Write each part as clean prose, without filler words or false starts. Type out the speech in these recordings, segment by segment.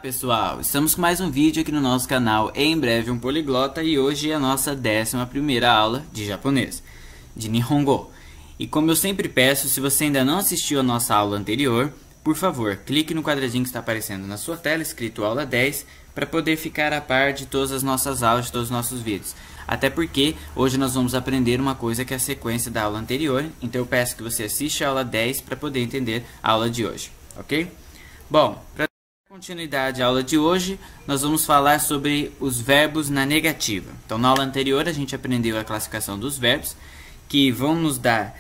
Pessoal, estamos com mais um vídeo aqui no nosso canal Em Breve um Poliglota e hoje é a nossa 11ª aula de japonês, de Nihongo. E como eu sempre peço, se você ainda não assistiu a nossa aula anterior, por favor, clique no quadradinho que está aparecendo na sua tela, escrito aula 10, para poder ficar a par de todas as nossas aulas, de todos os nossos vídeos. Até porque hoje nós vamos aprender uma coisa que é a sequência da aula anterior, então eu peço que você assista a aula 10 para poder entender a aula de hoje, ok? Bom, para continuidade à aula de hoje, nós vamos falar sobre os verbos na negativa. Então, na aula anterior, a gente aprendeu a classificação dos verbos, que vão nos dar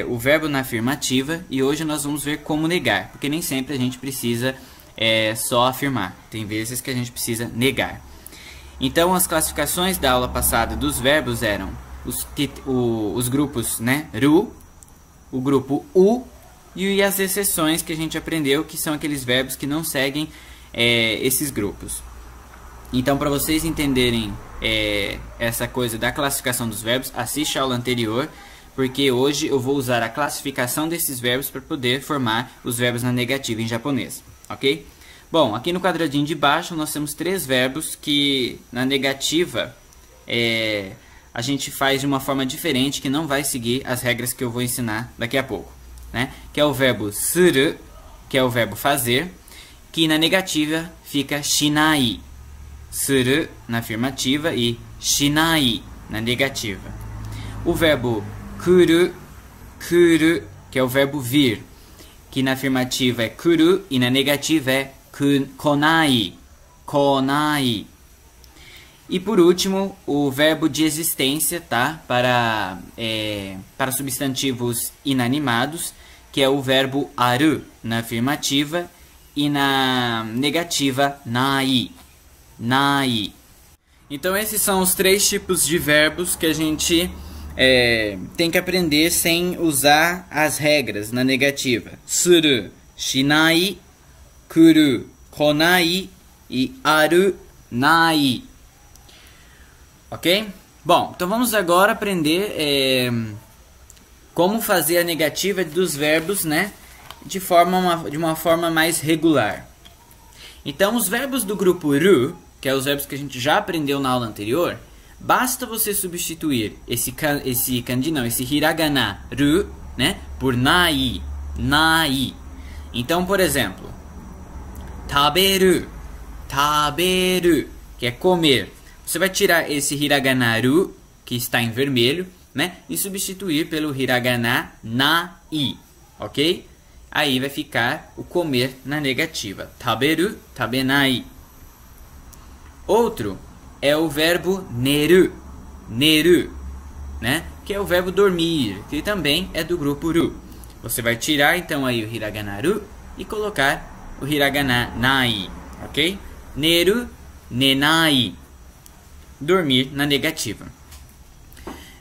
o verbo na afirmativa, e hoje nós vamos ver como negar, porque nem sempre a gente precisa só afirmar, tem vezes que a gente precisa negar. Então, as classificações da aula passada dos verbos eram os grupos, né, ru, o grupo u, e as exceções que a gente aprendeu, que são aqueles verbos que não seguem esses grupos. Então, para vocês entenderem essa coisa da classificação dos verbos, assiste a aula anterior, porque hoje eu vou usar a classificação desses verbos para poder formar os verbos na negativa em japonês, ok? Bom, aqui no quadradinho de baixo nós temos 3 verbos que na negativa a gente faz de uma forma diferente, que não vai seguir as regras que eu vou ensinar daqui a pouco. Né? Que é o verbo suru, que é o verbo fazer, que na negativa fica shinai. Suru na afirmativa e shinai na negativa. O verbo kuru, que é o verbo vir, que na afirmativa é kuru e na negativa é konai. E por último, o verbo de existência, tá? Para substantivos inanimados, que é o verbo aru na afirmativa e na negativa nai. Então esses são os 3 tipos de verbos que a gente tem que aprender sem usar as regras na negativa. Suru, shinai, kuru, konai e aru, nai. Ok? Bom, então vamos agora aprender como fazer a negativa dos verbos, né, de uma forma mais regular. Então, os verbos do grupo ru, que é os verbos que a gente já aprendeu na aula anterior, basta você substituir esse hiragana ru, né, por nai. Então, por exemplo, taberu, que é comer. Você vai tirar esse hiragana ru, que está em vermelho, né, e substituir pelo hiragana nai, ok? Aí vai ficar o comer na negativa. Taberu, tabenai. Outro é o verbo neru, né, que é o verbo dormir, que também é do grupo ru. Você vai tirar então aí o hiragana ru e colocar o hiragana nai, ok? Neru, nenai. Dormir na negativa.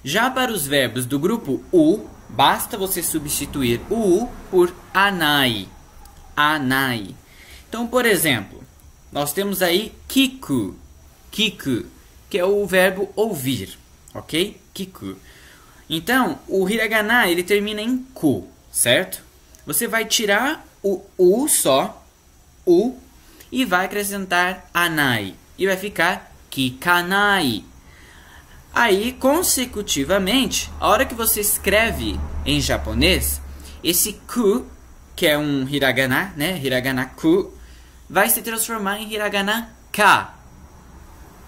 Já para os verbos do grupo u, basta você substituir o u por anai. Então, por exemplo, nós temos aí kiku, que é o verbo ouvir, ok? Kiku. Então, o hiragana ele termina em ku, certo? Você vai tirar o u só, e vai acrescentar anai, e vai ficar kikanai. Aí, consecutivamente, a hora que você escreve em japonês, esse ku, que é um hiragana, né, hiragana ku, vai se transformar em hiragana ka.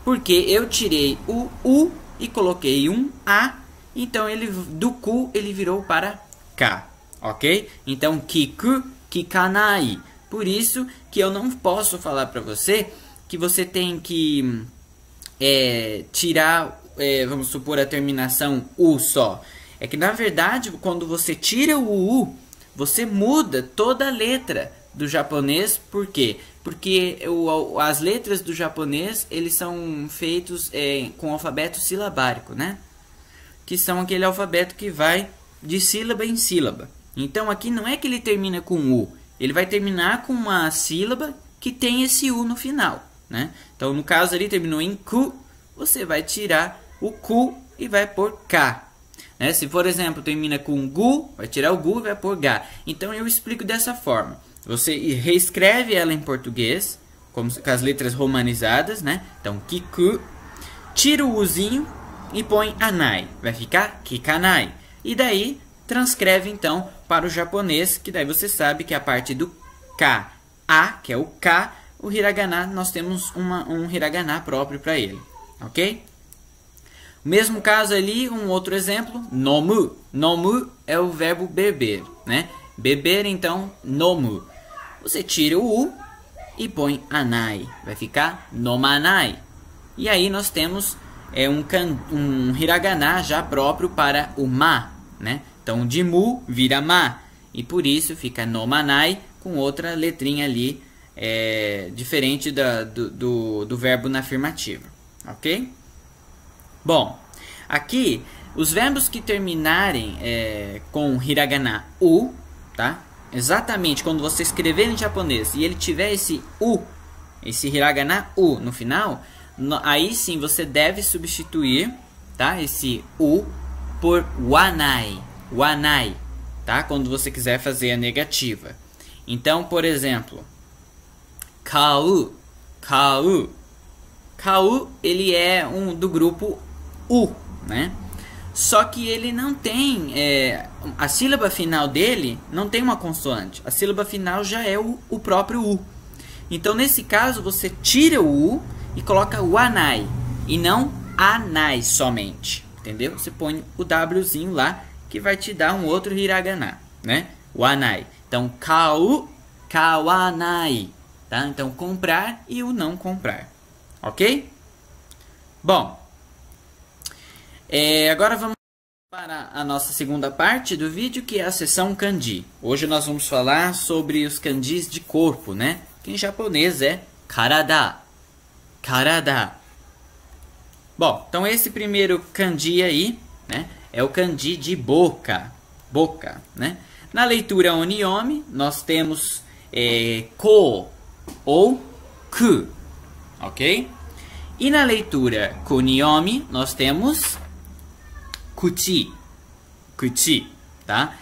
Porque eu tirei o u e coloquei um a, então do ku ele virou para ka, ok? Então, kiku, kikanai. Por isso que eu não posso falar para você que você tem que tirar, vamos supor, a terminação u só. É que na verdade, quando você tira o u, você muda toda a letra do japonês. Por quê? Porque as letras do japonês eles são feitos com alfabeto silabárico, né? Que são aquele alfabeto que vai de sílaba em sílaba. Então aqui não é que ele termina com u, ele vai terminar com uma sílaba que tem esse u no final, né? Então, no caso ali, terminou em ku, você vai tirar o ku e vai pôr ka. Né? Se, por exemplo, termina com gu, vai tirar o gu e vai pôr ga. Então, eu explico dessa forma. Você reescreve ela em português, com as letras romanizadas, né? Então, kiku. Tira o uzinho e põe anai. Vai ficar kikanai. E daí, transcreve então para o japonês, que daí você sabe que a parte do ka, a, que é o ka, o hiragana, nós temos um hiragana próprio para ele. Ok? Mesmo caso ali, um outro exemplo, nomu. Nomu é o verbo beber, né? Beber, então, nomu. Você tira o u e põe anai. Vai ficar nomanai. E aí nós temos um hiragana já próprio para o ma, né? Então, de mu vira ma. E por isso fica nomanai com outra letrinha ali, diferente do verbo na afirmativa. Ok? Bom, aqui, os verbos que terminarem com hiragana u, tá? Exatamente quando você escrever em japonês e ele tiver esse u, esse hiragana u no final, aí sim você deve substituir, tá? Esse u por wanai, wanai, tá? Quando você quiser fazer a negativa. Então, por exemplo, kau, kau. Kau, ele é do grupo u, né? Só que ele não tem, a sílaba final dele não tem uma consoante. A sílaba final já é o próprio u. Então, nesse caso, você tira o u e coloca o anai, e não anai somente, entendeu? Você põe o wzinho lá, que vai te dar um outro hiragana, né? O anai. Então, kau, kawanai, tá? Então, comprar e o não comprar, ok? Bom, agora vamos para a nossa segunda parte do vídeo, que é a seção kanji. Hoje nós vamos falar sobre os kanjis de corpo, né? Que em japonês é karada. Karada. Bom, então esse primeiro kanji aí, né, é o kanji de boca. Boca, né? Na leitura oniomi, nós temos ko ou ku, ok? E na leitura kuniomi, nós temos kuchi, kuchi, tá?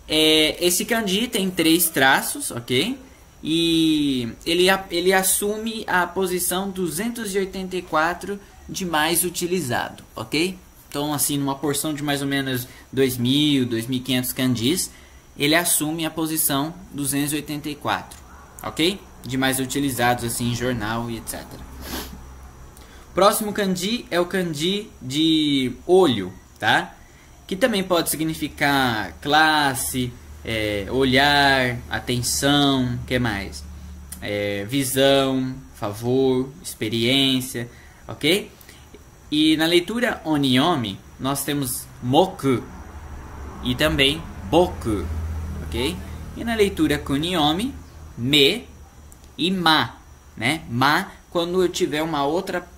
Esse kanji tem 3 traços, ok? E ele assume a posição 284 de mais utilizado, ok? Então, assim, numa porção de mais ou menos 2.000, 2.500 kanjis, ele assume a posição 284, ok? De mais utilizados, assim, em jornal e etc. Próximo kanji é o kanji de olho, tá? Que também pode significar classe, olhar, atenção, que mais? Visão, favor, experiência, ok? E na leitura oniomi, nós temos moku e também boku, ok? E na leitura kuniomi, me e ma, né? Ma, quando eu tiver uma outra,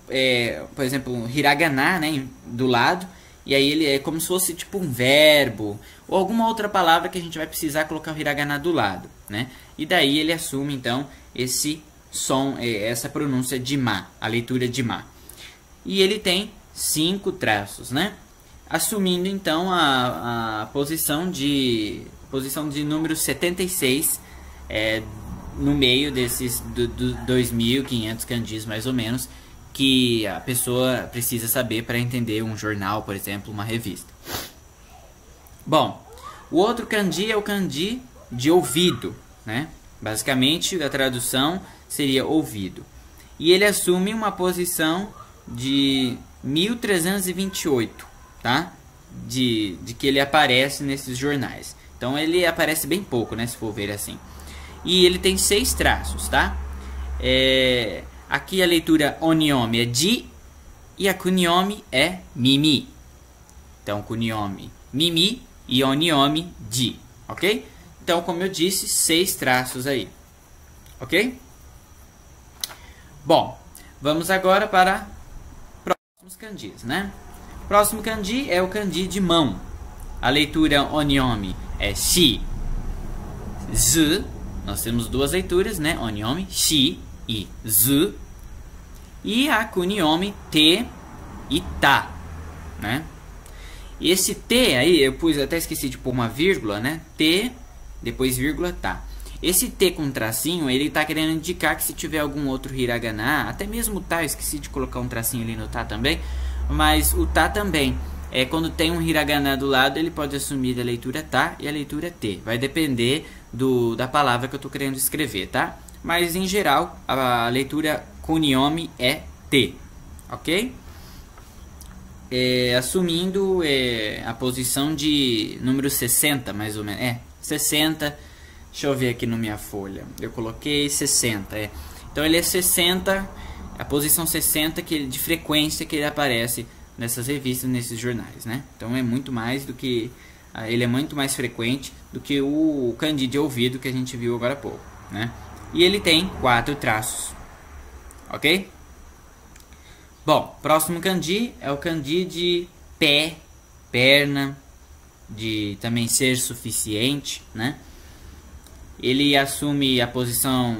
por exemplo, um hiragana, né, do lado, e aí ele é como se fosse tipo um verbo, ou alguma outra palavra que a gente vai precisar colocar o hiragana do lado, né? E daí ele assume, então, esse som, essa pronúncia de ma, a leitura de ma. E ele tem 5 traços, né? Assumindo, então, a posição de número 76, no meio desses 2.500 kanjis, mais ou menos, que a pessoa precisa saber para entender um jornal, por exemplo, uma revista. Bom, o outro kanji é o kanji de ouvido, né? Basicamente, a tradução seria ouvido. E ele assume uma posição de 1328, tá? De que ele aparece nesses jornais. Então, ele aparece bem pouco, né? Se for ver assim. E ele tem 6 traços, tá? Aqui a leitura oniomi é ji e a kuniomi é mimi. Então, kuniomi, mimi e oniomi, ji, ok? Então, como eu disse, 6 traços aí, ok? Bom, vamos agora para próximos kanjis, né? Próximo kanji é o kanji de mão. A leitura oniomi é shi, zu. Nós temos 2 leituras, né? Oniomi, shi e zu. E a kuniomi, te e ta, né? E esse te aí, eu até esqueci de pôr uma vírgula, né? Te, depois vírgula, ta. Esse T com tracinho, ele está querendo indicar que se tiver algum outro hiragana, até mesmo o tá, eu esqueci de colocar um tracinho ali no tá também, mas o tá também, quando tem um hiragana do lado, ele pode assumir a leitura tá e a leitura T. Vai depender da palavra que eu estou querendo escrever, tá? Mas em geral, a leitura kunyomi é T, ok? Assumindo a posição de número 60, mais ou menos. 60. Deixa eu ver aqui na minha folha. Eu coloquei 60. Então ele é 60, a posição 60 de frequência que ele aparece nessas revistas, nesses jornais, né? Então é muito mais do que... ele é muito mais frequente do que o kanji de ouvido que a gente viu agora há pouco, né? E ele tem 4 traços, ok? Bom, próximo kanji é o kanji de pé, perna, de também ser suficiente, né? Ele assume a posição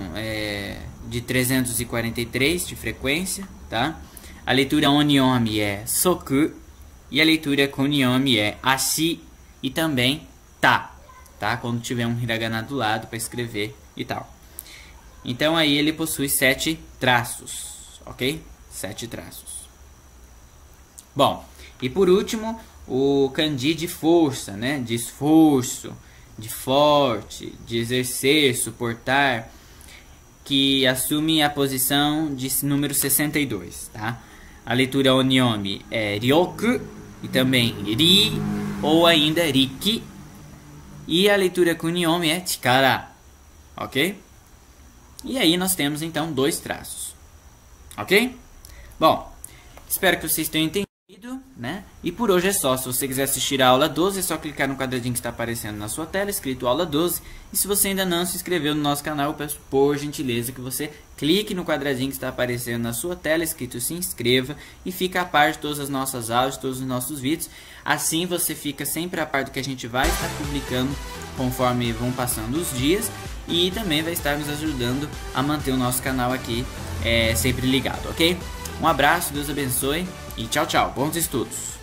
de 343 de frequência, tá? A leitura onyomi é soku e a leitura kunyomi é ashi e também tá, quando tiver um hiragana do lado para escrever e tal. Então aí ele possui 7 traços, ok? 7 traços. Bom, e por último, o kanji de força, né? De esforço, de forte, de exercer, suportar, que assume a posição de número 62, tá? A leitura onyomi é ryoku e também ri ou ainda riki. E a leitura kunyomi é chikara, ok? E aí nós temos então 2 traços, ok? Bom, espero que vocês tenham entendido, né? E por hoje é só. Se você quiser assistir a aula 12, é só clicar no quadradinho que está aparecendo na sua tela, escrito aula 12. E se você ainda não se inscreveu no nosso canal, eu peço por gentileza que você clique no quadradinho que está aparecendo na sua tela, escrito se inscreva, e fica a par de todas as nossas aulas, todos os nossos vídeos. Assim você fica sempre a par do que a gente vai estar publicando conforme vão passando os dias. E também vai estar nos ajudando a manter o nosso canal aqui sempre ligado, ok? Um abraço, Deus abençoe e tchau, tchau. Bons estudos!